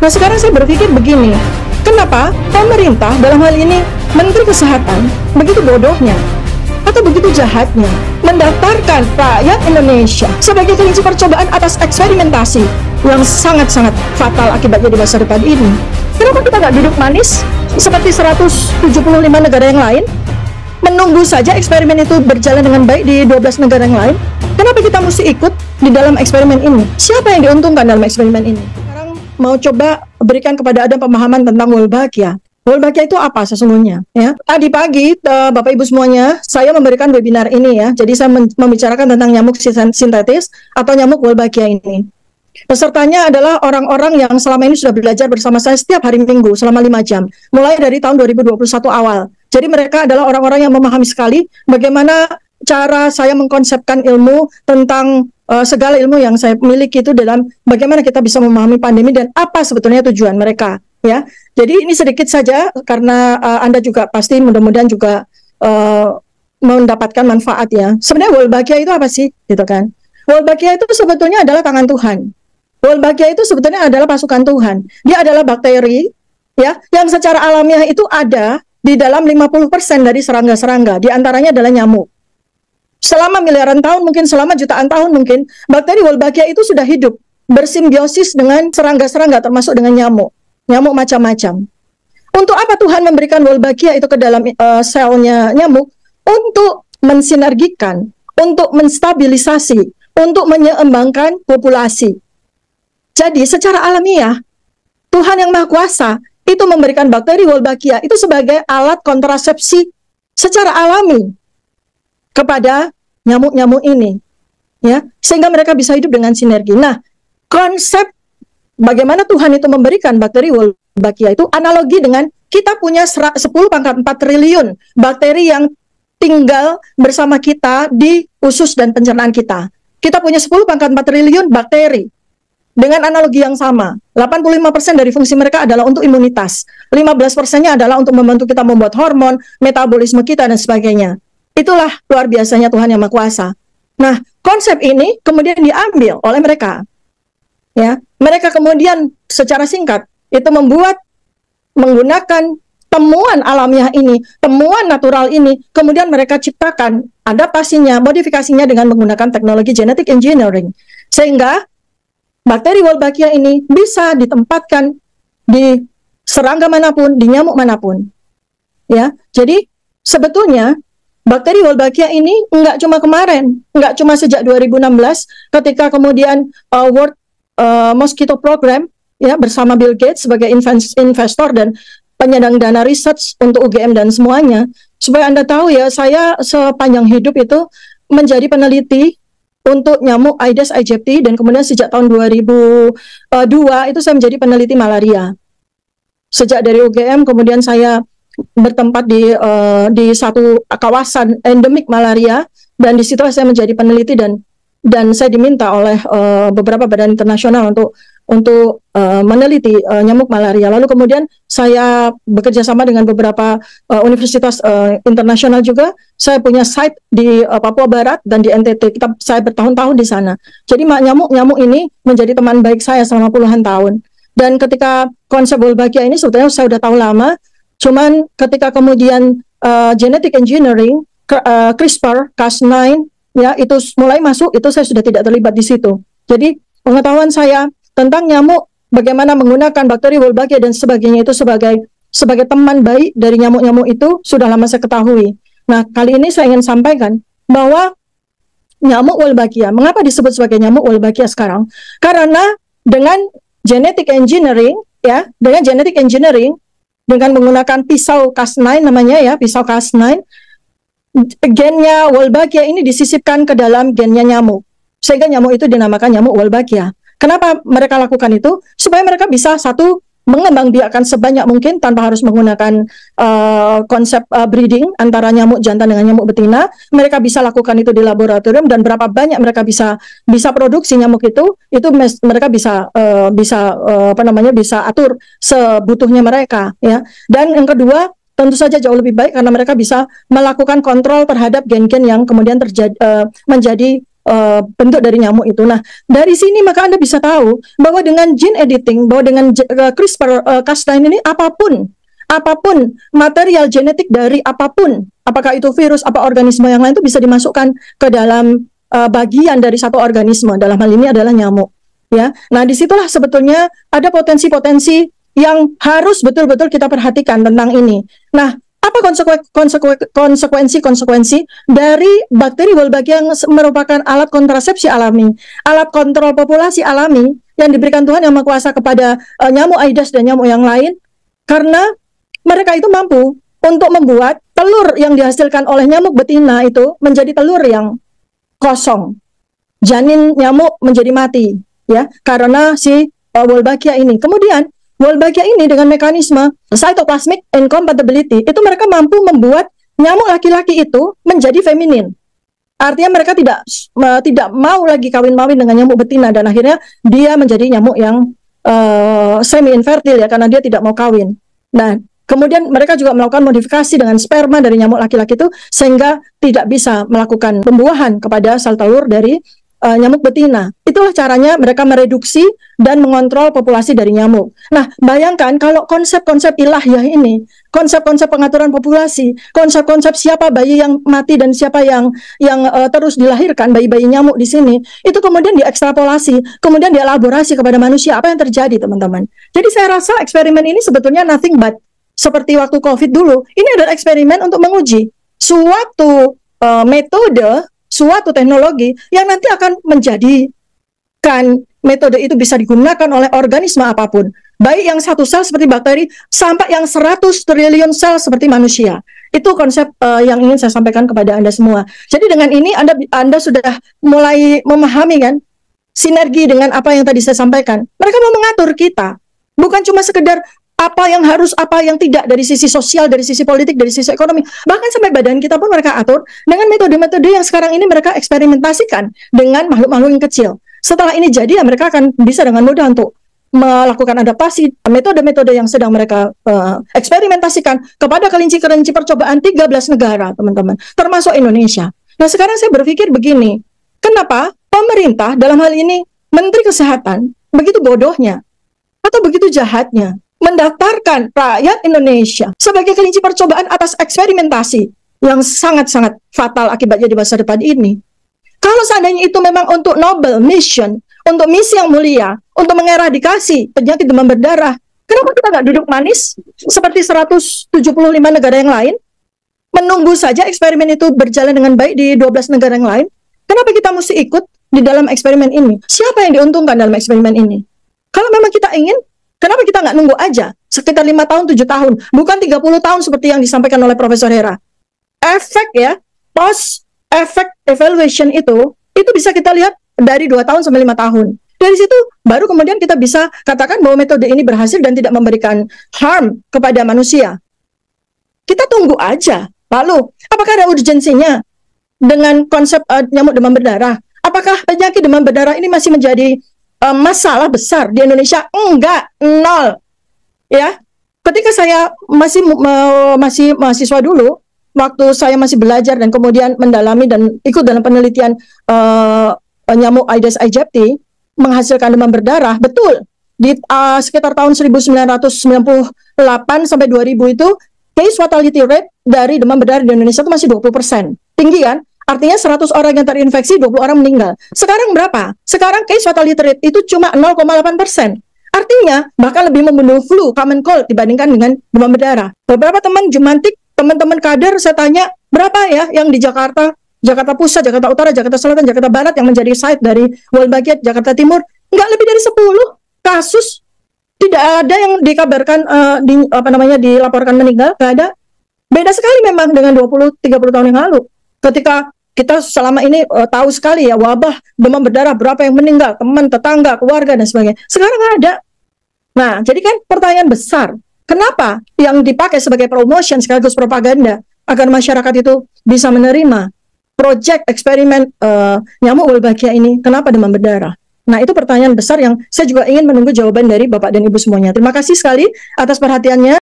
Nah sekarang saya berpikir begini, kenapa pemerintah dalam hal ini Menteri Kesehatan begitu bodohnya atau begitu jahatnya mendaftarkan rakyat Indonesia sebagai kelinci percobaan atas eksperimentasi yang sangat-sangat fatal akibatnya di masa depan ini. Kenapa kita nggak duduk manis seperti 175 negara yang lain, menunggu saja eksperimen itu berjalan dengan baik di 12 negara yang lain? Kenapa kita mesti ikut di dalam eksperimen ini? Siapa yang diuntungkan dalam eksperimen ini? Sekarang mau coba berikan kepada Adam pemahaman tentang Wolbachia. Wolbachia itu apa sesungguhnya? Ya, tadi pagi Bapak Ibu semuanya, saya memberikan webinar ini ya. Jadi saya membicarakan tentang nyamuk sintetis atau nyamuk Wolbachia ini. Pesertanya adalah orang-orang yang selama ini sudah belajar bersama saya setiap hari Minggu selama 5 jam, mulai dari tahun 2021 awal. Jadi mereka adalah orang-orang yang memahami sekali bagaimana cara saya mengkonsepkan ilmu tentang segala ilmu yang saya miliki itu dalam bagaimana kita bisa memahami pandemi dan apa sebetulnya tujuan mereka. Ya, jadi ini sedikit saja karena Anda juga pasti mudah-mudahan juga mendapatkan manfaat ya. Sebenarnya Wolbachia itu apa sih, gitu kan? Wolbachia itu sebetulnya adalah tangan Tuhan. Wolbachia itu sebetulnya adalah pasukan Tuhan. Dia adalah bakteri ya yang secara alamiah itu ada di dalam 50% dari serangga-serangga. Di antaranya adalah nyamuk. Selama miliaran tahun, mungkin selama jutaan tahun mungkin, bakteri Wolbachia itu sudah hidup bersimbiosis dengan serangga-serangga termasuk dengan nyamuk. Nyamuk macam-macam. Untuk apa Tuhan memberikan Wolbachia itu ke dalam selnya nyamuk? Untuk mensinergikan, untuk menstabilisasi, untuk menyeimbangkan populasi. Jadi secara alamiah, Tuhan yang Maha Kuasa itu memberikan bakteri Wolbachia itu sebagai alat kontrasepsi secara alami kepada nyamuk-nyamuk ini. Ya, sehingga mereka bisa hidup dengan sinergi. Nah, konsep bagaimana Tuhan itu memberikan bakteri Wolbachia itu analogi dengan kita punya 10⁴ triliun bakteri yang tinggal bersama kita di usus dan pencernaan kita. Kita punya 10⁴ triliun bakteri. Dengan analogi yang sama, 85% dari fungsi mereka adalah untuk imunitas. 15%-nya adalah untuk membantu kita membuat hormon, metabolisme kita, dan sebagainya. Itulah luar biasanya Tuhan yang Maha Kuasa. Nah, konsep ini kemudian diambil oleh mereka. Ya, mereka kemudian secara singkat itu menggunakan temuan alamiah ini, temuan natural ini, kemudian mereka ciptakan adaptasinya, modifikasinya dengan menggunakan teknologi genetic engineering, sehingga bakteri Wolbachia ini bisa ditempatkan di serangga manapun, di nyamuk manapun. Ya, jadi sebetulnya bakteri Wolbachia ini enggak cuma kemarin, enggak cuma sejak 2016 ketika kemudian World Mosquito Program ya bersama Bill Gates sebagai investor dan penyandang dana research untuk UGM dan semuanya. Supaya Anda tahu ya, saya sepanjang hidup itu menjadi peneliti untuk nyamuk Aedes aegypti dan kemudian sejak tahun 2002 itu saya menjadi peneliti malaria. Sejak dari UGM kemudian saya bertempat di satu kawasan endemik malaria dan di situ saya menjadi peneliti dan saya diminta oleh beberapa badan internasional untuk meneliti nyamuk malaria. Lalu kemudian saya bekerja sama dengan beberapa universitas internasional juga. Saya punya site di Papua Barat dan di NTT. Saya bertahun-tahun di sana. Jadi nyamuk ini menjadi teman baik saya selama puluhan tahun. Dan ketika konsep Wolbachia ini sebetulnya saya sudah tahu lama. Cuman ketika kemudian genetic engineering, CRISPR-Cas9 ya itu mulai masuk, itu saya sudah tidak terlibat di situ. Jadi pengetahuan saya tentang nyamuk, bagaimana menggunakan bakteri Wolbachia dan sebagainya itu sebagai teman baik dari nyamuk-nyamuk itu sudah lama saya ketahui. Nah, kali ini saya ingin sampaikan bahwa nyamuk Wolbachia, mengapa disebut sebagai nyamuk Wolbachia sekarang? Karena dengan genetic engineering ya, dengan menggunakan pisau Cas9 namanya ya, pisau Cas9, gennya Wolbachia ini disisipkan ke dalam gennya nyamuk, sehingga nyamuk itu dinamakan nyamuk Wolbachia. Kenapa mereka lakukan itu? Supaya mereka bisa satu mengembangbiakkan sebanyak mungkin tanpa harus menggunakan konsep breeding antara nyamuk jantan dengan nyamuk betina. Mereka bisa lakukan itu di laboratorium dan berapa banyak mereka bisa produksi nyamuk itu mereka bisa atur sebutuhnya mereka ya. Dan yang kedua, tentu saja jauh lebih baik karena mereka bisa melakukan kontrol terhadap gen-gen yang kemudian menjadi bentuk dari nyamuk itu. Nah, dari sini maka Anda bisa tahu bahwa dengan gene editing, bahwa dengan CRISPR-Cas9 ini apapun material genetik dari apapun, apakah itu virus, apa organisme yang lain itu bisa dimasukkan ke dalam bagian dari satu organisme. Dalam hal ini adalah nyamuk. Ya, nah disitulah sebetulnya ada potensi-potensi yang harus betul-betul kita perhatikan tentang ini. Nah, apa konsekuensi dari bakteri Wolbachia yang merupakan alat kontrasepsi alami, alat kontrol populasi alami yang diberikan Tuhan Yang Maha Kuasa kepada nyamuk Aedes dan nyamuk yang lain, karena mereka itu mampu untuk membuat telur yang dihasilkan oleh nyamuk betina itu menjadi telur yang kosong, janin nyamuk menjadi mati, ya, karena si Wolbachia ini. Kemudian Wolbachia ini dengan mekanisme cytoplasmic incompatibility itu mereka mampu membuat nyamuk laki-laki itu menjadi feminin. Artinya mereka tidak mau lagi kawin-mawin dengan nyamuk betina, dan akhirnya dia menjadi nyamuk yang semi infertil, ya, karena dia tidak mau kawin. Nah, kemudian mereka juga melakukan modifikasi dengan sperma dari nyamuk laki-laki itu sehingga tidak bisa melakukan pembuahan kepada sel telur dari nyamuk betina. Itulah caranya mereka mereduksi dan mengontrol populasi dari nyamuk. Nah, bayangkan kalau konsep-konsep ilahiyah ini, konsep-konsep pengaturan populasi, konsep-konsep siapa bayi yang mati dan siapa yang terus dilahirkan, bayi-bayi nyamuk di sini, itu kemudian diekstrapolasi, kemudian dielaborasi kepada manusia. Apa yang terjadi, teman-teman? Jadi saya rasa eksperimen ini sebetulnya nothing but seperti waktu COVID dulu. Ini adalah eksperimen untuk menguji suatu metode, suatu teknologi yang nanti akan menjadikan metode itu bisa digunakan oleh organisme apapun, baik yang satu sel seperti bakteri sampai yang 100 triliun sel seperti manusia. Itu konsep yang ingin saya sampaikan kepada Anda semua. Jadi dengan ini Anda sudah mulai memahami kan sinergi dengan apa yang tadi saya sampaikan. Mereka mau mengatur kita, bukan cuma sekedar apa yang harus, apa yang tidak, dari sisi sosial, dari sisi politik, dari sisi ekonomi. Bahkan sampai badan kita pun mereka atur dengan metode-metode yang sekarang ini mereka eksperimentasikan dengan makhluk-makhluk yang kecil. Setelah ini jadi, ya mereka akan bisa dengan mudah untuk melakukan adaptasi metode-metode yang sedang mereka eksperimentasikan kepada kelinci-kelinci percobaan 13 negara, teman-teman, termasuk Indonesia. Nah, sekarang saya berpikir begini, kenapa pemerintah, dalam hal ini Menteri Kesehatan, begitu bodohnya atau begitu jahatnya mendaftarkan rakyat Indonesia sebagai kelinci percobaan atas eksperimentasi yang sangat-sangat fatal akibatnya di masa depan ini. Kalau seandainya itu memang untuk noble mission, untuk misi yang mulia, untuk mengeradikasi penyakit demam berdarah, kenapa kita nggak duduk manis seperti 175 negara yang lain, menunggu saja eksperimen itu berjalan dengan baik di 12 negara yang lain? Kenapa kita mesti ikut di dalam eksperimen ini? Siapa yang diuntungkan dalam eksperimen ini? Kalau memang kita ingin, kenapa kita nggak nunggu aja sekitar 5 tahun, 7 tahun, bukan 30 tahun seperti yang disampaikan oleh Profesor Hera. Efek, ya, post effect evaluation itu bisa kita lihat dari 2 tahun sampai 5 tahun. Dari situ baru kemudian kita bisa katakan bahwa metode ini berhasil dan tidak memberikan harm kepada manusia. Kita tunggu aja. Lalu, apakah ada urgensinya dengan konsep nyamuk demam berdarah? Apakah penyakit demam berdarah ini masih menjadi masalah besar di Indonesia? Enggak, nol. Ya, ketika saya masih mahasiswa dulu, waktu saya masih belajar dan kemudian mendalami dan ikut dalam penelitian nyamuk Aedes aegypti menghasilkan demam berdarah, betul di sekitar tahun 1998 sampai 2000 itu case fatality rate dari demam berdarah di Indonesia itu masih 20%. Tinggi kan? Artinya 100 orang yang terinfeksi, 20 orang meninggal. Sekarang berapa? Sekarang case fatality rate itu cuma 0,8%. Artinya bahkan lebih membunuh flu, common cold dibandingkan dengan demam berdarah. Beberapa teman Jumantik, teman-teman kader, saya tanya, berapa ya yang di Jakarta, Jakarta Pusat, Jakarta Utara, Jakarta Selatan, Jakarta Barat yang menjadi site dari Wolbachia, Jakarta Timur? Nggak lebih dari 10 kasus. Tidak ada yang dikabarkan, dilaporkan meninggal, nggak ada. Beda sekali memang dengan 20-30 tahun yang lalu. Ketika kita selama ini tahu sekali ya wabah demam berdarah, berapa yang meninggal, teman, tetangga, keluarga, dan sebagainya. Sekarang nggak ada. Nah, jadi kan pertanyaan besar, kenapa yang dipakai sebagai promotion sekaligus propaganda agar masyarakat itu bisa menerima proyek eksperimen nyamuk Wolbachia ini, kenapa demam berdarah? Nah, itu pertanyaan besar yang saya juga ingin menunggu jawaban dari Bapak dan Ibu semuanya. Terima kasih sekali atas perhatiannya.